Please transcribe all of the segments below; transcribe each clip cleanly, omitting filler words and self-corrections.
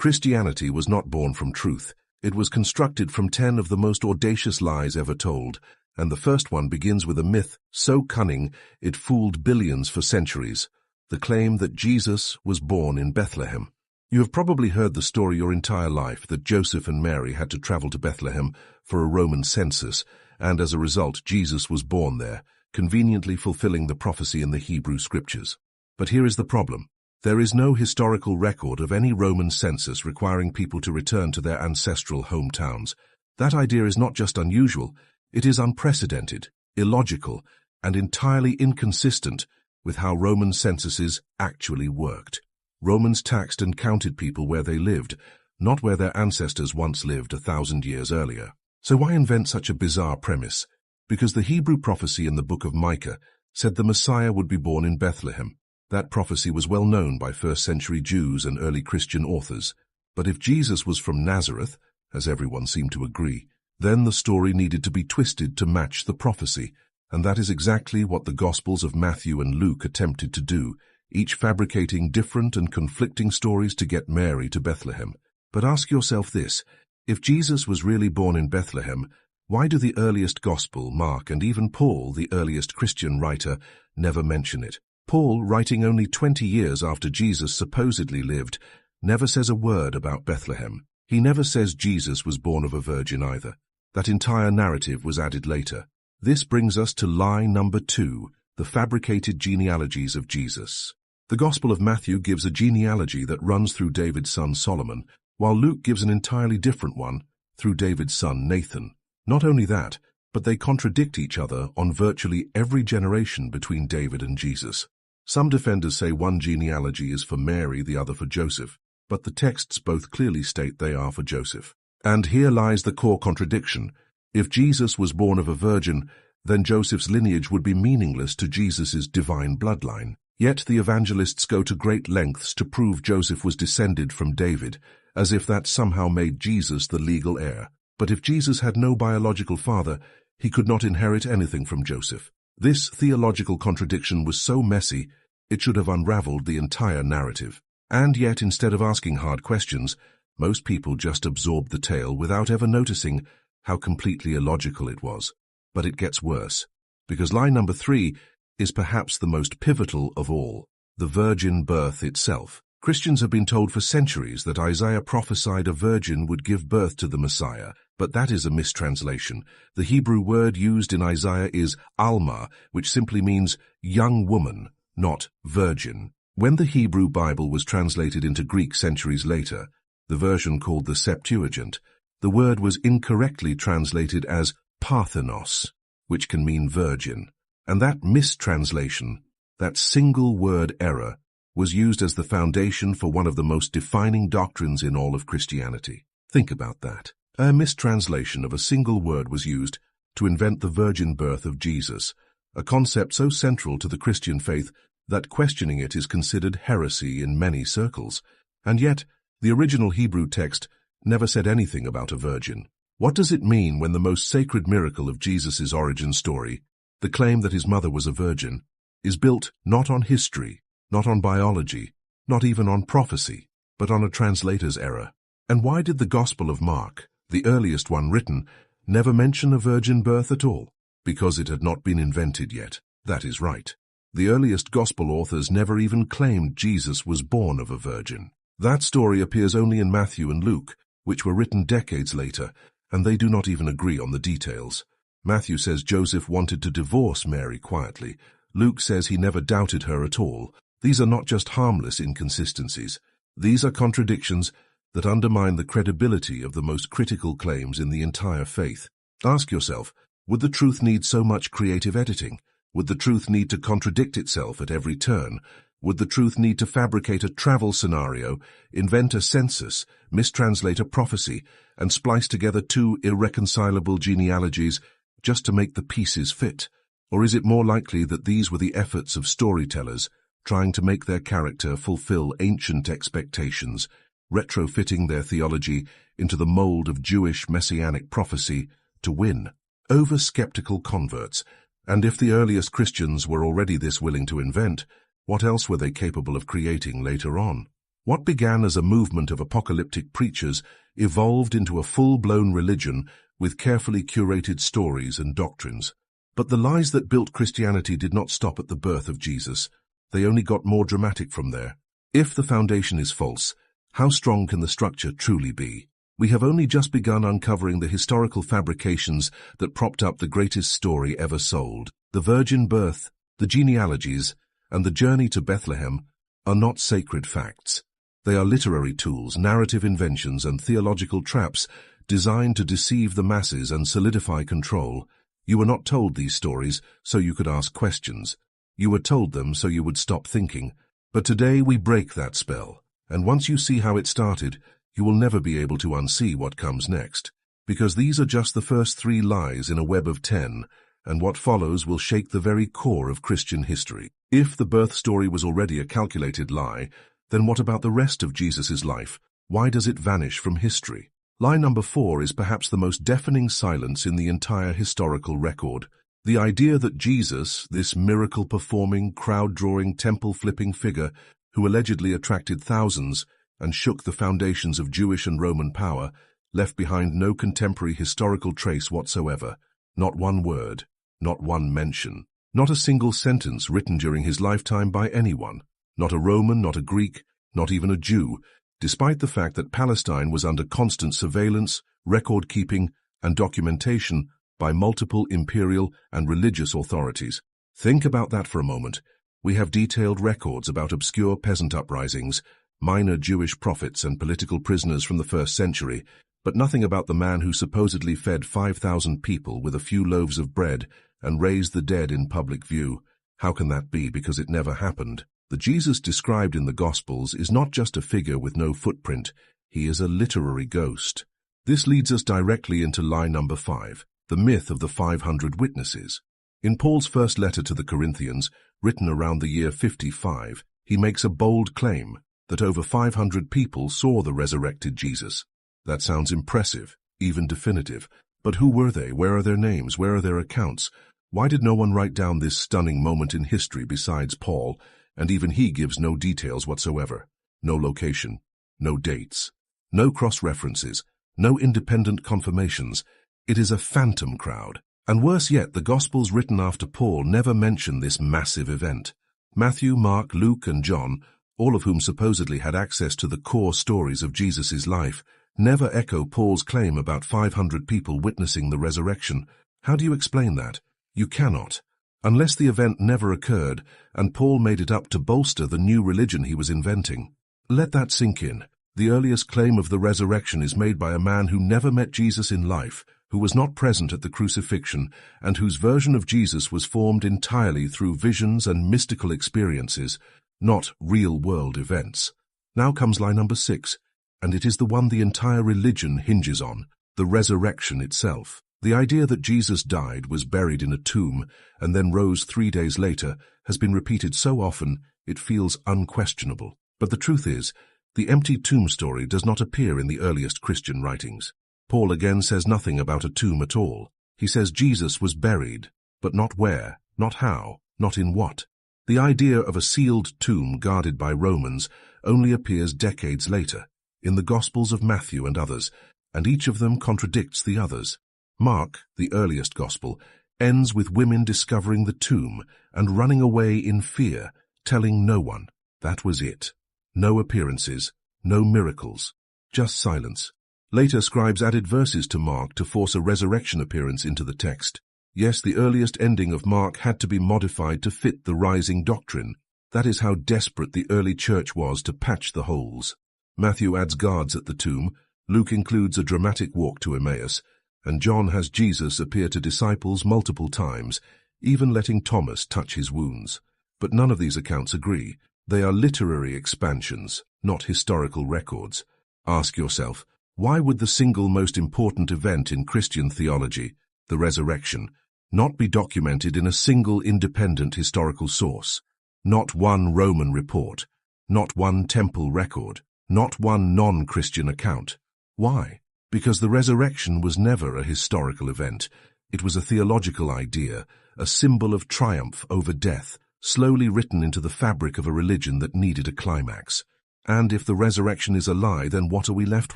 Christianity was not born from truth. It was constructed from 10 of the most audacious lies ever told, and the first one begins with a myth so cunning it fooled billions for centuries, the claim that Jesus was born in Bethlehem. You have probably heard the story your entire life that Joseph and Mary had to travel to Bethlehem for a Roman census, and as a result Jesus was born there, conveniently fulfilling the prophecy in the Hebrew scriptures. But here is the problem. There is no historical record of any Roman census requiring people to return to their ancestral hometowns. That idea is not just unusual, it is unprecedented, illogical, and entirely inconsistent with how Roman censuses actually worked. Romans taxed and counted people where they lived, not where their ancestors once lived 1,000 years earlier. So why invent such a bizarre premise? Because the Hebrew prophecy in the book of Micah said the Messiah would be born in Bethlehem. That prophecy was well known by first-century Jews and early Christian authors. But if Jesus was from Nazareth, as everyone seemed to agree, then the story needed to be twisted to match the prophecy, and that is exactly what the Gospels of Matthew and Luke attempted to do, each fabricating different and conflicting stories to get Mary to Bethlehem. But ask yourself this, if Jesus was really born in Bethlehem, why do the earliest Gospel, Mark, and even Paul, the earliest Christian writer, never mention it? Paul, writing only 20 years after Jesus supposedly lived, never says a word about Bethlehem. He never says Jesus was born of a virgin either. That entire narrative was added later. This brings us to lie number 2, the fabricated genealogies of Jesus. The Gospel of Matthew gives a genealogy that runs through David's son Solomon, while Luke gives an entirely different one through David's son Nathan. Not only that, but they contradict each other on virtually every generation between David and Jesus. Some defenders say one genealogy is for Mary, the other for Joseph, but the texts both clearly state they are for Joseph. And here lies the core contradiction. If Jesus was born of a virgin, then Joseph's lineage would be meaningless to Jesus' divine bloodline. Yet the evangelists go to great lengths to prove Joseph was descended from David, as if that somehow made Jesus the legal heir. But if Jesus had no biological father, he could not inherit anything from Joseph. This theological contradiction was so messy, it should have unraveled the entire narrative. And yet, instead of asking hard questions, most people just absorbed the tale without ever noticing how completely illogical it was. But it gets worse, because lie number 3 is perhaps the most pivotal of all, the virgin birth itself. Christians have been told for centuries that Isaiah prophesied a virgin would give birth to the Messiah, but that is a mistranslation. The Hebrew word used in Isaiah is alma, which simply means young woman, not virgin. When the Hebrew Bible was translated into Greek centuries later, the version called the Septuagint, the word was incorrectly translated as parthenos, which can mean virgin. And that mistranslation, that single word error, was used as the foundation for one of the most defining doctrines in all of Christianity. Think about that. A mistranslation of a single word was used to invent the virgin birth of Jesus, a concept so central to the Christian faith that questioning it is considered heresy in many circles. And yet, the original Hebrew text never said anything about a virgin. What does it mean when the most sacred miracle of Jesus' origin story, the claim that his mother was a virgin, is built not on history, not on biology, not even on prophecy, but on a translator's error? And why did the Gospel of Mark, the earliest one written, never mention a virgin birth at all? Because it had not been invented yet. That is right. The earliest Gospel authors never even claimed Jesus was born of a virgin. That story appears only in Matthew and Luke, which were written decades later, and they do not even agree on the details. Matthew says Joseph wanted to divorce Mary quietly. Luke says he never doubted her at all. These are not just harmless inconsistencies. These are contradictions that undermine the credibility of the most critical claims in the entire faith. Ask yourself, would the truth need so much creative editing? Would the truth need to contradict itself at every turn? Would the truth need to fabricate a travel scenario, invent a census, mistranslate a prophecy, and splice together 2 irreconcilable genealogies just to make the pieces fit? Or is it more likely that these were the efforts of storytellers trying to make their character fulfill ancient expectations, retrofitting their theology into the mold of Jewish messianic prophecy to win over skeptical converts? And if the earliest Christians were already this willing to invent, what else were they capable of creating later on? What began as a movement of apocalyptic preachers evolved into a full-blown religion with carefully curated stories and doctrines. But the lies that built Christianity did not stop at the birth of Jesus. They only got more dramatic from there. If the foundation is false, how strong can the structure truly be? We have only just begun uncovering the historical fabrications that propped up the greatest story ever sold. The virgin birth, the genealogies, and the journey to Bethlehem are not sacred facts. They are literary tools, narrative inventions, and theological traps designed to deceive the masses and solidify control. You were not told these stories so you could ask questions. You were told them so you would stop thinking. But today we break that spell, and once you see how it started, you will never be able to unsee what comes next. Because these are just the first 3 lies in a web of 10, and what follows will shake the very core of Christian history. If the birth story was already a calculated lie, then what about the rest of Jesus' life? Why does it vanish from history? Lie number 4 is perhaps the most deafening silence in the entire historical record. The idea that Jesus, this miracle-performing, crowd-drawing, temple-flipping figure who allegedly attracted thousands and shook the foundations of Jewish and Roman power, left behind no contemporary historical trace whatsoever. Not one word, not one mention, not a single sentence written during his lifetime by anyone. Not a Roman, not a Greek, not even a Jew, despite the fact that Palestine was under constant surveillance, record-keeping, and documentation by multiple imperial and religious authorities. Think about that for a moment. We have detailed records about obscure peasant uprisings, minor Jewish prophets and political prisoners from the 1st century, but nothing about the man who supposedly fed 5,000 people with a few loaves of bread and raised the dead in public view. How can that be? Because it never happened. The Jesus described in the Gospels is not just a figure with no footprint, he is a literary ghost. This leads us directly into lie number 5, the myth of the 500 witnesses. In Paul's first letter to the Corinthians, written around the year 55, he makes a bold claim that over 500 people saw the resurrected Jesus. That sounds impressive, even definitive. But who were they? Where are their names? Where are their accounts? Why did no one write down this stunning moment in history besides Paul? And even he gives no details whatsoever. No location, no dates, no cross-references, no independent confirmations. It is a phantom crowd. And worse yet, the Gospels written after Paul never mention this massive event. Matthew, Mark, Luke, and John, all of whom supposedly had access to the core stories of Jesus' life, never echo Paul's claim about 500 people witnessing the resurrection. How do you explain that? You cannot. Unless the event never occurred, and Paul made it up to bolster the new religion he was inventing. Let that sink in. The earliest claim of the resurrection is made by a man who never met Jesus in life, who was not present at the crucifixion, and whose version of Jesus was formed entirely through visions and mystical experiences, not real-world events. Now comes lie number 6, and it is the one the entire religion hinges on, the resurrection itself. The idea that Jesus died, was buried in a tomb, and then rose 3 days later has been repeated so often it feels unquestionable. But the truth is, the empty tomb story does not appear in the earliest Christian writings. Paul again says nothing about a tomb at all. He says Jesus was buried, but not where, not how, not in what. The idea of a sealed tomb guarded by Romans only appears decades later, in the Gospels of Matthew and others, and each of them contradicts the others. Mark, the earliest Gospel, ends with women discovering the tomb and running away in fear, telling no one. That was it. No appearances, no miracles, just silence. Later scribes added verses to Mark to force a resurrection appearance into the text. Yes, the earliest ending of Mark had to be modified to fit the rising doctrine. That is how desperate the early church was to patch the holes. Matthew adds guards at the tomb, Luke includes a dramatic walk to Emmaus, and John has Jesus appear to disciples multiple times, even letting Thomas touch his wounds. But none of these accounts agree. They are literary expansions, not historical records. Ask yourself, why would the single most important event in Christian theology, the resurrection, not be documented in a single independent historical source? Not one Roman report, not one temple record, not one non-Christian account. Why? Because the resurrection was never a historical event. It was a theological idea, a symbol of triumph over death, slowly written into the fabric of a religion that needed a climax. And if the resurrection is a lie, then what are we left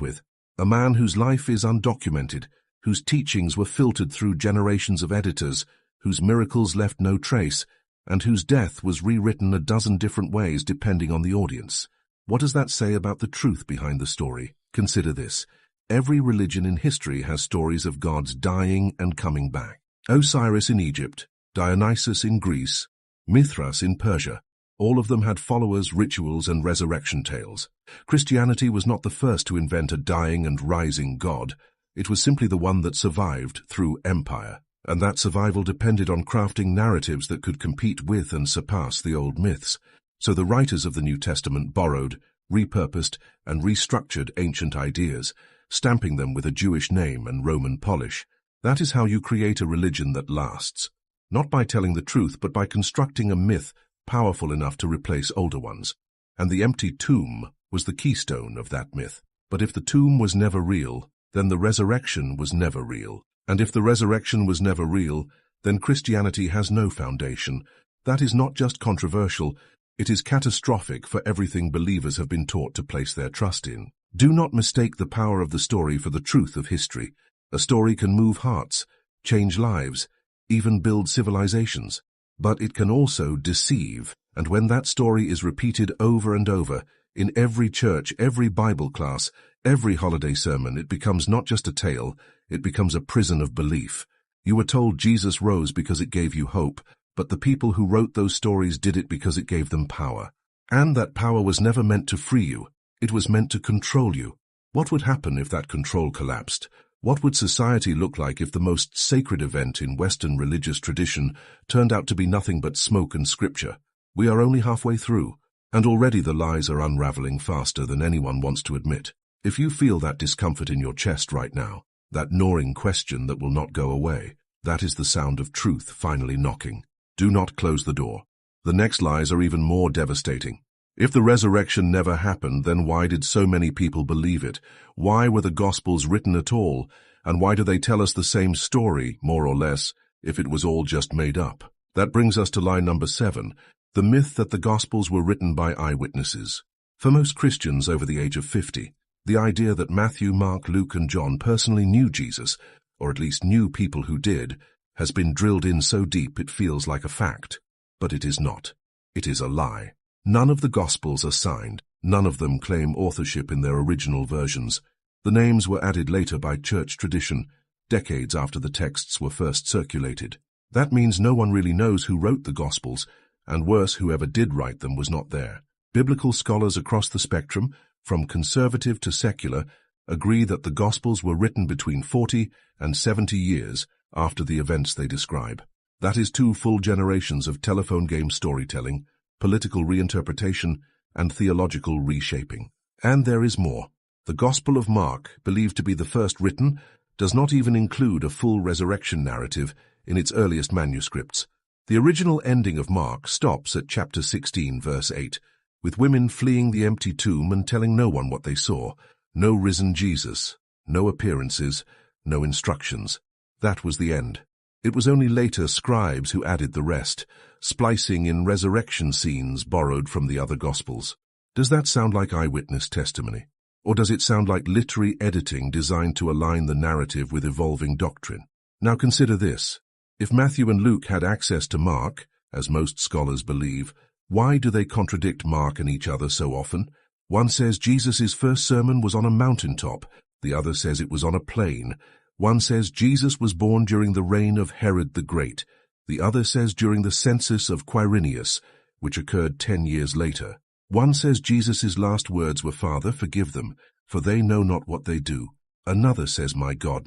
with? A man whose life is undocumented, whose teachings were filtered through generations of editors, whose miracles left no trace, and whose death was rewritten a dozen different ways depending on the audience. What does that say about the truth behind the story? Consider this. Every religion in history has stories of gods dying and coming back. Osiris in Egypt, Dionysus in Greece, Mithras in Persia. All of them had followers, rituals, and resurrection tales. Christianity was not the first to invent a dying and rising god. It was simply the one that survived through empire. And that survival depended on crafting narratives that could compete with and surpass the old myths. So the writers of the New Testament borrowed, repurposed, and restructured ancient ideas, stamping them with a Jewish name and Roman polish. That is how you create a religion that lasts. Not by telling the truth, but by constructing a myth powerful enough to replace older ones. And the empty tomb was the keystone of that myth. But if the tomb was never real, then the resurrection was never real. And if the resurrection was never real, then Christianity has no foundation. That is not just controversial, it is catastrophic for everything believers have been taught to place their trust in. Do not mistake the power of the story for the truth of history. A story can move hearts, change lives, even build civilizations. But it can also deceive, and when that story is repeated over and over, in every church, every Bible class, every holiday sermon, it becomes not just a tale, it becomes a prison of belief. You were told Jesus rose because it gave you hope, but the people who wrote those stories did it because it gave them power. And that power was never meant to free you, it was meant to control you. What would happen if that control collapsed? What would society look like if the most sacred event in Western religious tradition turned out to be nothing but smoke and scripture? We are only halfway through, and already the lies are unraveling faster than anyone wants to admit. If you feel that discomfort in your chest right now, that gnawing question that will not go away, that is the sound of truth finally knocking. Do not close the door. The next lies are even more devastating. If the resurrection never happened, then why did so many people believe it? Why were the Gospels written at all? And why do they tell us the same story, more or less, if it was all just made up? That brings us to lie number 7, the myth that the Gospels were written by eyewitnesses. For most Christians over the age of 50, the idea that Matthew, Mark, Luke, and John personally knew Jesus, or at least knew people who did, has been drilled in so deep it feels like a fact. But it is not. It is a lie. None of the Gospels are signed. None of them claim authorship in their original versions. The names were added later by church tradition, decades after the texts were first circulated. That means no one really knows who wrote the Gospels, and worse, whoever did write them was not there. Biblical scholars across the spectrum, from conservative to secular, agree that the Gospels were written between 40 and 70 years after the events they describe. That is 2 full generations of telephone game storytelling, political reinterpretation, and theological reshaping. And there is more. The Gospel of Mark, believed to be the first written, does not even include a full resurrection narrative in its earliest manuscripts. The original ending of Mark stops at chapter 16, verse 8, with women fleeing the empty tomb and telling no one what they saw. No risen Jesus, no appearances, no instructions. That was the end. It was only later scribes who added the rest, splicing in resurrection scenes borrowed from the other Gospels. Does that sound like eyewitness testimony? Or does it sound like literary editing designed to align the narrative with evolving doctrine? Now consider this. If Matthew and Luke had access to Mark, as most scholars believe, why do they contradict Mark and each other so often? One says Jesus' first sermon was on a mountaintop, the other says it was on a plain. One says Jesus was born during the reign of Herod the Great, the other says during the census of Quirinius, which occurred 10 years later. One says Jesus' last words were, "Father, forgive them, for they know not what they do." Another says, my God,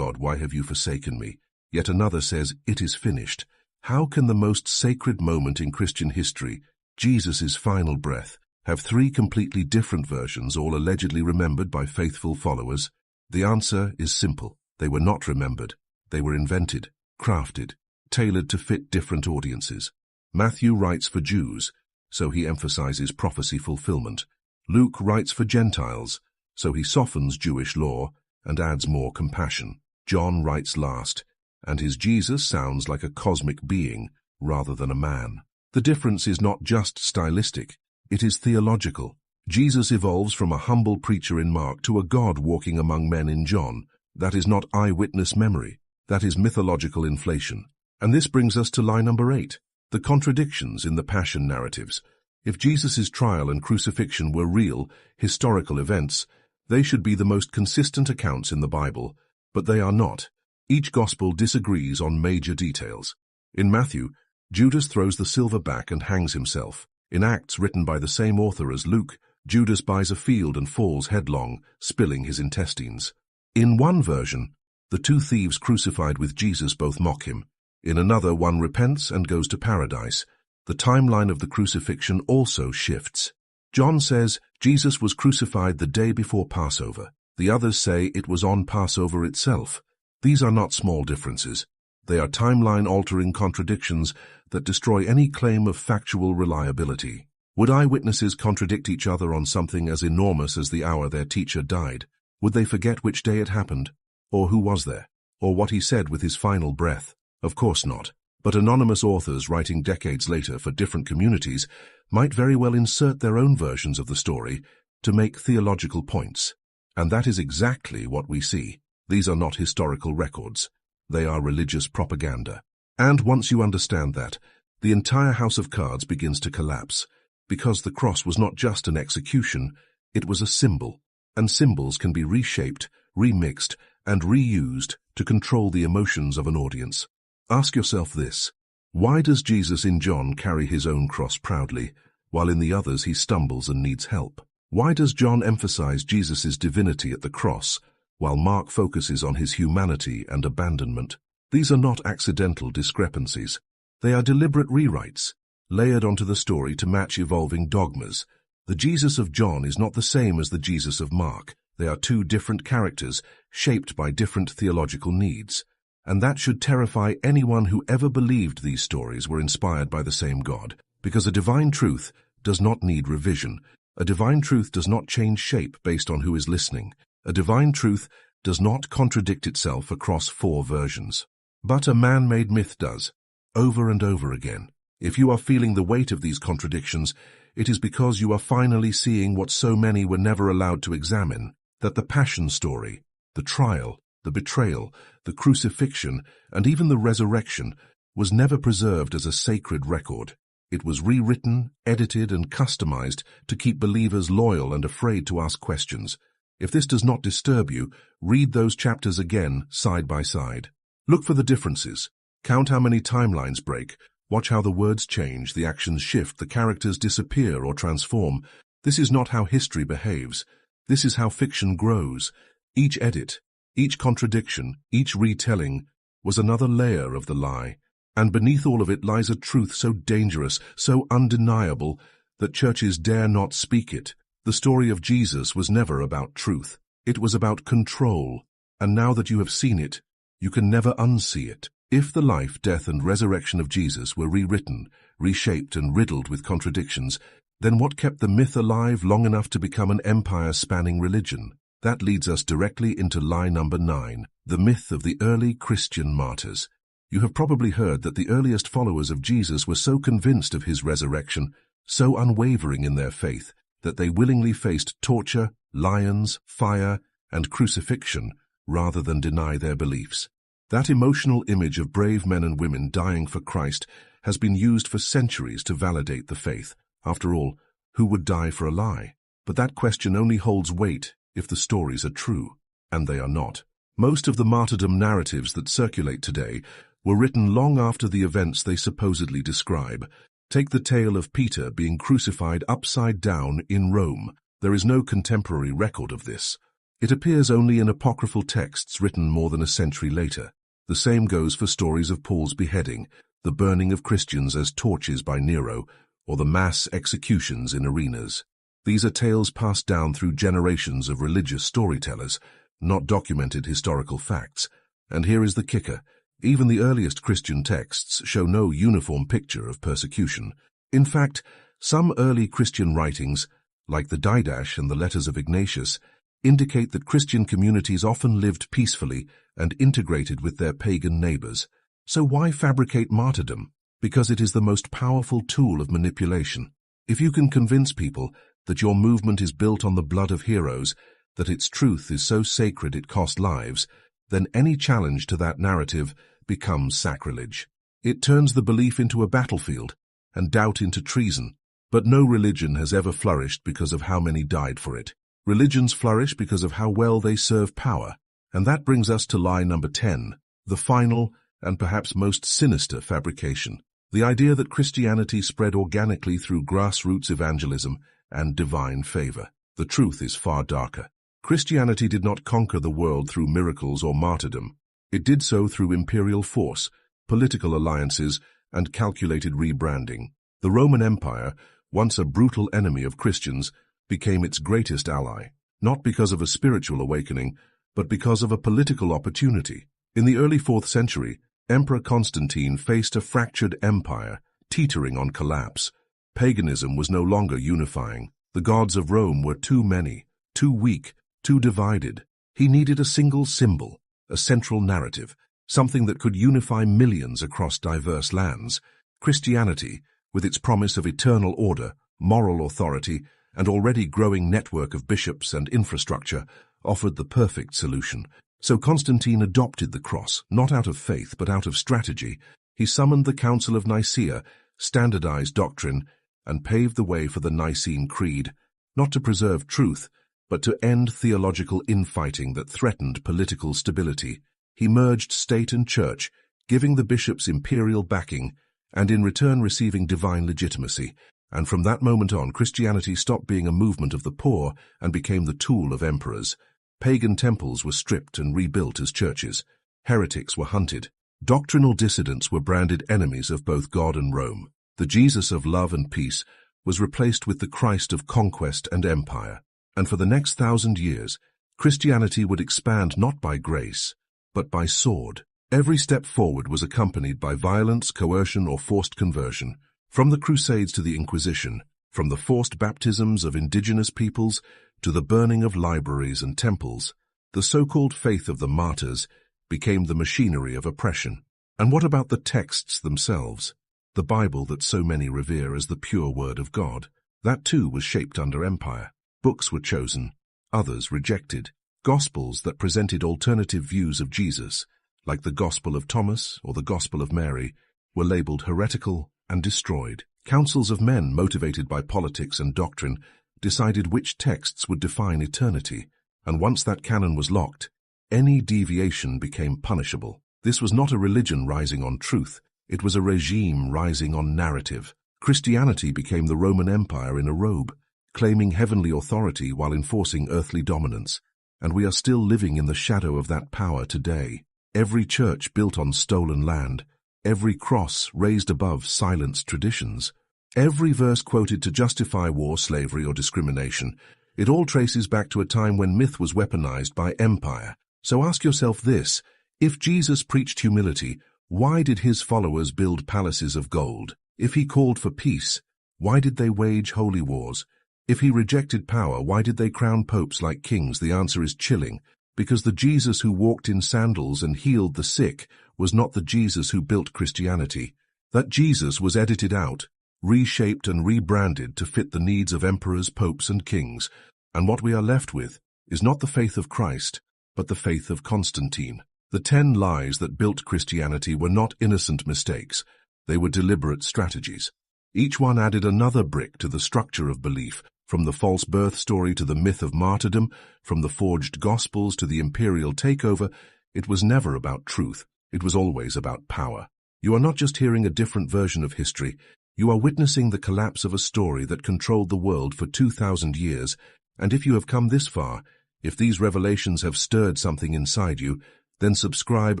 why have you forsaken me?" Yet another says, "It is finished." How can the most sacred moment in Christian history, Jesus' final breath, have 3 completely different versions, all allegedly remembered by faithful followers? The answer is simple. They were not remembered. They were invented, crafted, tailored to fit different audiences. Matthew writes for Jews, so he emphasizes prophecy fulfillment. Luke writes for Gentiles, so he softens Jewish law and adds more compassion. John writes last, and his Jesus sounds like a cosmic being rather than a man. The difference is not just stylistic, it is theological. Jesus evolves from a humble preacher in Mark to a God walking among men in John. That is not eyewitness memory. That is mythological inflation. And this brings us to lie number 8, the contradictions in the passion narratives. If Jesus' trial and crucifixion were real, historical events, they should be the most consistent accounts in the Bible, but they are not. Each gospel disagrees on major details. In Matthew, Judas throws the silver back and hangs himself. In Acts, written by the same author as Luke, Judas buys a field and falls headlong, spilling his intestines. In one version, the 2 thieves crucified with Jesus both mock him. In another, one repents and goes to paradise. The timeline of the crucifixion also shifts. John says Jesus was crucified the day before Passover. The others say it was on Passover itself. These are not small differences. They are timeline-altering contradictions that destroy any claim of factual reliability. Would eyewitnesses contradict each other on something as enormous as the hour their teacher died? Would they forget which day it happened? Or who was there? Or what he said with his final breath? Of course not. But anonymous authors writing decades later for different communities might very well insert their own versions of the story to make theological points. And that is exactly what we see. These are not historical records. They are religious propaganda. And once you understand that, the entire house of cards begins to collapse, because the cross was not just an execution, it was a symbol, and symbols can be reshaped, remixed, and reused to control the emotions of an audience. Ask yourself this: why does Jesus in John carry his own cross proudly, while in the others he stumbles and needs help? Why does John emphasize Jesus' divinity at the cross, while Mark focuses on his humanity and abandonment? These are not accidental discrepancies. They are deliberate rewrites, layered onto the story to match evolving dogmas. The Jesus of John is not the same as the Jesus of Mark. They are 2 different characters, shaped by different theological needs. And that should terrify anyone who ever believed these stories were inspired by the same God, because a divine truth does not need revision. A divine truth does not change shape based on who is listening. A divine truth does not contradict itself across 4 versions. But a man-made myth does, over and over again. If you are feeling the weight of these contradictions, it is because you are finally seeing what so many were never allowed to examine, that the passion story, the trial, the betrayal, the crucifixion, and even the resurrection was never preserved as a sacred record. It was rewritten, edited, and customized to keep believers loyal and afraid to ask questions. If this does not disturb you, read those chapters again, side by side. Look for the differences. Count how many timelines break. Watch how the words change, the actions shift, the characters disappear or transform. This is not how history behaves. This is how fiction grows. Each edit, each contradiction, each retelling was another layer of the lie. And beneath all of it lies a truth so dangerous, so undeniable, that churches dare not speak it. The story of Jesus was never about truth. It was about control. And now that you have seen it, you can never unsee it. If the life, death, and resurrection of Jesus were rewritten, reshaped, and riddled with contradictions, then what kept the myth alive long enough to become an empire-spanning religion? That leads us directly into lie number 9, the myth of the early Christian martyrs. You have probably heard that the earliest followers of Jesus were so convinced of his resurrection, so unwavering in their faith, that they willingly faced torture, lions, fire, and crucifixion rather than deny their beliefs. That emotional image of brave men and women dying for Christ has been used for centuries to validate the faith. After all, who would die for a lie? But that question only holds weight if the stories are true, and they are not. Most of the martyrdom narratives that circulate today were written long after the events they supposedly describe. Take the tale of Peter being crucified upside down in Rome. There is no contemporary record of this. It appears only in apocryphal texts written more than a century later. The same goes for stories of Paul's beheading, the burning of Christians as torches by Nero, or the mass executions in arenas. These are tales passed down through generations of religious storytellers, not documented historical facts. And here is the kicker. Even the earliest Christian texts show no uniform picture of persecution. In fact, some early Christian writings, like the Didache and the Letters of Ignatius, indicate that Christian communities often lived peacefully and integrated with their pagan neighbors. So why fabricate martyrdom? Because it is the most powerful tool of manipulation. If you can convince people that your movement is built on the blood of heroes, that its truth is so sacred it cost lives, then any challenge to that narrative becomes sacrilege. It turns the belief into a battlefield and doubt into treason. But no religion has ever flourished because of how many died for it. Religions flourish because of how well they serve power. And that brings us to lie number 10, the final and perhaps most sinister fabrication. The idea that Christianity spread organically through grassroots evangelism and divine favor. The truth is far darker. Christianity did not conquer the world through miracles or martyrdom. It did so through imperial force, political alliances, and calculated rebranding. The Roman Empire, once a brutal enemy of Christians, became its greatest ally, not because of a spiritual awakening, but because of a political opportunity. In the early 4th century, Emperor Constantine faced a fractured empire, teetering on collapse. Paganism was no longer unifying. The gods of Rome were too many, too weak, too divided. He needed a single symbol, a central narrative, something that could unify millions across diverse lands. Christianity, with its promise of eternal order, moral authority, and already growing network of bishops and infrastructure, offered the perfect solution. So Constantine adopted the cross, not out of faith but out of strategy. He summoned the Council of Nicaea, standardized doctrine, and paved the way for the Nicene Creed, not to preserve truth, but to end theological infighting that threatened political stability. He merged state and church, giving the bishops imperial backing, and in return receiving divine legitimacy. And from that moment on, Christianity stopped being a movement of the poor and became the tool of emperors. Pagan temples were stripped and rebuilt as churches. Heretics were hunted. Doctrinal dissidents were branded enemies of both God and Rome. The Jesus of love and peace was replaced with the Christ of conquest and empire. And for the next 1,000 years, Christianity would expand not by grace, but by sword. Every step forward was accompanied by violence, coercion, or forced conversion. From the Crusades to the Inquisition, from the forced baptisms of indigenous peoples to the burning of libraries and temples, the so-called faith of the martyrs became the machinery of oppression. And what about the texts themselves? The Bible that so many revere as the pure word of God. That too was shaped under empire. Books were chosen, others rejected. Gospels that presented alternative views of Jesus, like the Gospel of Thomas or the Gospel of Mary, were labeled heretical and destroyed. Councils of men motivated by politics and doctrine decided which texts would define eternity, and once that canon was locked, any deviation became punishable. This was not a religion rising on truth, it was a regime rising on narrative. Christianity became the Roman Empire in a robe, claiming heavenly authority while enforcing earthly dominance, and we are still living in the shadow of that power today. Every church built on stolen land, every cross raised above silenced traditions, every verse quoted to justify war, slavery, or discrimination, it all traces back to a time when myth was weaponized by empire. So ask yourself this: if Jesus preached humility, why did his followers build palaces of gold? If he called for peace, why did they wage holy wars? If he rejected power, why did they crown popes like kings? The answer is chilling. Because the Jesus who walked in sandals and healed the sick was not the Jesus who built Christianity. That Jesus was edited out, reshaped and rebranded to fit the needs of emperors, popes, and kings. And what we are left with is not the faith of Christ, but the faith of Constantine. The 10 lies that built Christianity were not innocent mistakes. They were deliberate strategies. Each one added another brick to the structure of belief, from the false birth story to the myth of martyrdom, from the forged gospels to the imperial takeover. It was never about truth. It was always about power. You are not just hearing a different version of history. You are witnessing the collapse of a story that controlled the world for 2,000 years. And if you have come this far, if these revelations have stirred something inside you, then subscribe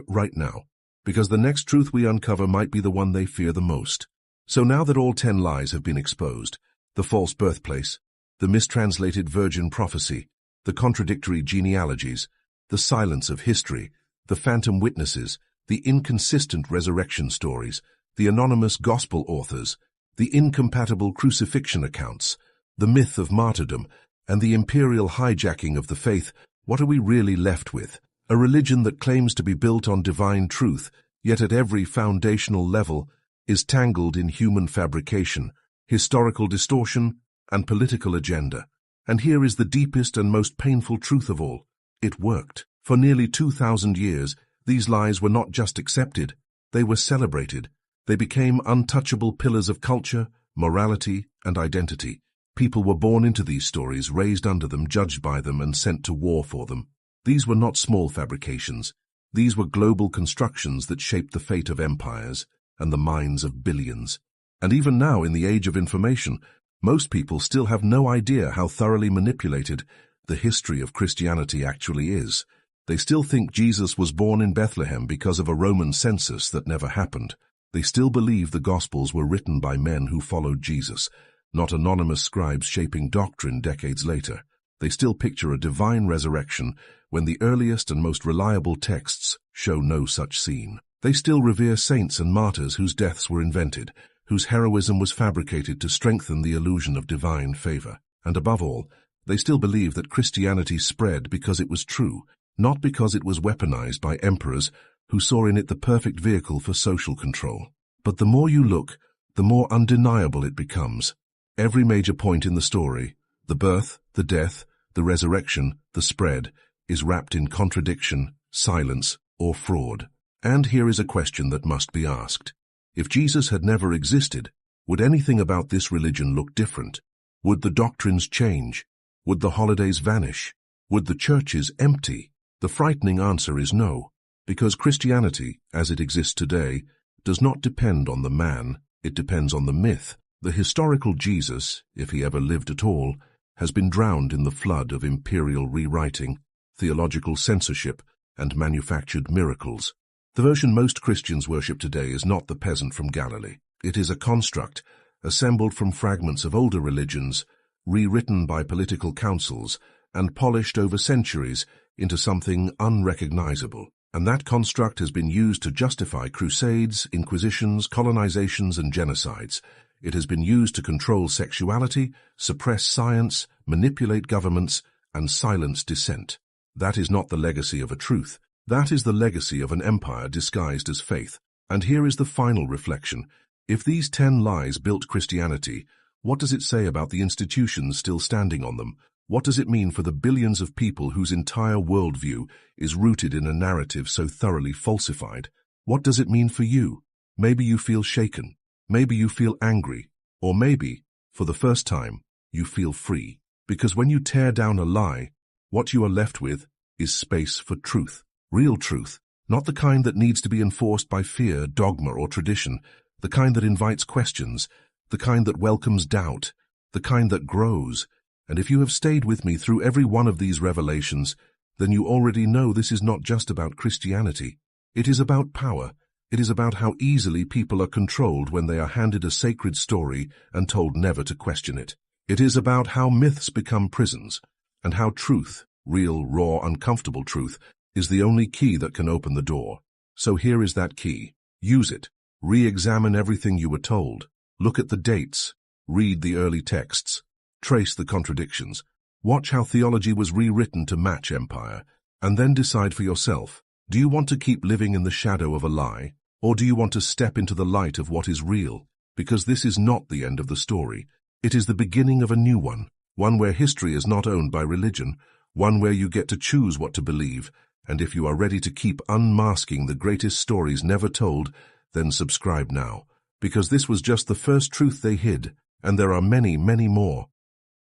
right now, because the next truth we uncover might be the one they fear the most. So now that all 10 lies have been exposed, the false birthplace, the mistranslated virgin prophecy, the contradictory genealogies, the silence of history, the phantom witnesses, the inconsistent resurrection stories, the anonymous gospel authors, the incompatible crucifixion accounts, the myth of martyrdom, and the imperial hijacking of the faith, what are we really left with? A religion that claims to be built on divine truth, yet at every foundational level is tangled in human fabrication, historical distortion, and political agenda. And here is the deepest and most painful truth of all. It worked. For nearly 2,000 years, these lies were not just accepted, they were celebrated. They became untouchable pillars of culture, morality, and identity. People were born into these stories, raised under them, judged by them, and sent to war for them. These were not small fabrications. These were global constructions that shaped the fate of empires and the minds of billions. And even now, in the age of information, most people still have no idea how thoroughly manipulated the history of Christianity actually is. They still think Jesus was born in Bethlehem because of a Roman census that never happened. They still believe the Gospels were written by men who followed Jesus, not anonymous scribes shaping doctrine decades later. They still picture a divine resurrection when the earliest and most reliable texts show no such scene. They still revere saints and martyrs whose deaths were invented, whose heroism was fabricated to strengthen the illusion of divine favor. And above all, they still believe that Christianity spread because it was true, not because it was weaponized by emperors who saw in it the perfect vehicle for social control. But the more you look, the more undeniable it becomes. Every major point in the story, the birth, the death, the resurrection, the spread, is wrapped in contradiction, silence, or fraud. And here is a question that must be asked. If Jesus had never existed, would anything about this religion look different? Would the doctrines change? Would the holidays vanish? Would the churches empty? The frightening answer is no, because Christianity, as it exists today, does not depend on the man, it depends on the myth. The historical Jesus, if he ever lived at all, has been drowned in the flood of imperial rewriting, theological censorship, and manufactured miracles. The version most Christians worship today is not the peasant from Galilee. It is a construct, assembled from fragments of older religions, rewritten by political councils, and polished over centuries into something unrecognizable. And that construct has been used to justify crusades, inquisitions, colonizations, and genocides. It has been used to control sexuality, suppress science, manipulate governments, and silence dissent. That is not the legacy of a truth. That is the legacy of an empire disguised as faith. And here is the final reflection. If these 10 lies built Christianity, what does it say about the institutions still standing on them? What does it mean for the billions of people whose entire worldview is rooted in a narrative so thoroughly falsified? What does it mean for you? Maybe you feel shaken. Maybe you feel angry. Or maybe, for the first time, you feel free. Because when you tear down a lie, what you are left with is space for truth. Real truth. Not the kind that needs to be enforced by fear, dogma, or tradition. The kind that invites questions. The kind that welcomes doubt. The kind that grows. And if you have stayed with me through every one of these revelations, then you already know this is not just about Christianity. It is about power. It is about how easily people are controlled when they are handed a sacred story and told never to question it. It is about how myths become prisons, and how truth, real, raw, uncomfortable truth, is the only key that can open the door. So here is that key. Use it. Re-examine everything you were told. Look at the dates. Read the early texts. Trace the contradictions. Watch how theology was rewritten to match empire, and then decide for yourself. Do you want to keep living in the shadow of a lie, or do you want to step into the light of what is real? Because this is not the end of the story. It is the beginning of a new one where history is not owned by religion, one where you get to choose what to believe, and if you are ready to keep unmasking the greatest stories never told, then subscribe now, because this was just the first truth they hid, and there are many, many more.